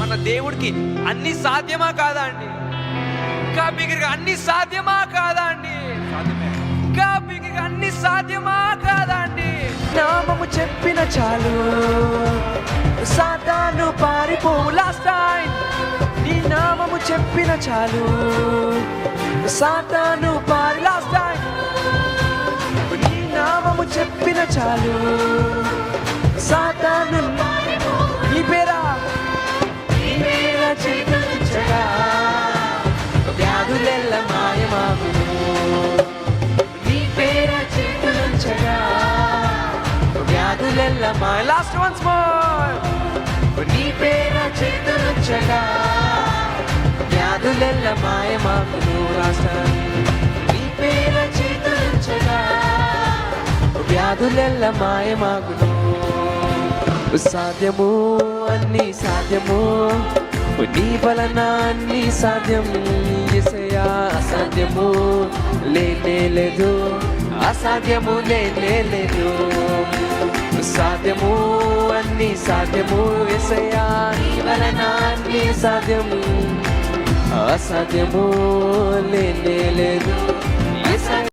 మన దేవుడికి అన్ని సాధ్యమా కాదా అండి? ఇంకా బిగ్గరగా అన్ని సాధ్యమా కాదా అండి? ఇంకా బిగ్గరగా అన్ని సాధ్యమా కాదా అండి? నామము చెప్పిన చాలు సాతాను పారిపోవు. లాస్ట్ టైం నీ నామము చెప్పిన చాలు సాతాను లాస్ట్ టైం నీ నామము చెప్పిన చాలు సాతాను నీ పేరా చింతించగా వ్యాధులెల్ల మాయమాగును. నీ పేర చింతించగా వ్యాధులెల్ల మాయ. Last once more. నీ పేర చింతించగా వ్యాధులెల్ల మాయమాగును. లాస్ట్ నీ పేర చింతించగా వ్యాధులెల్ల మాయమాగును. సాధ్యము అన్ని సాధ్యము నీ వలన అన్ని సాధ్యం. యేసయ్యా అసాధ్యము లేనే లేదు, అసాధ్యము లేనే లేదు. సాధ్యము అన్ని సాధ్యము యేసయ్యా నీ వలన అన్ని సాధ్యం, అసాధ్యము లేనే లేదు.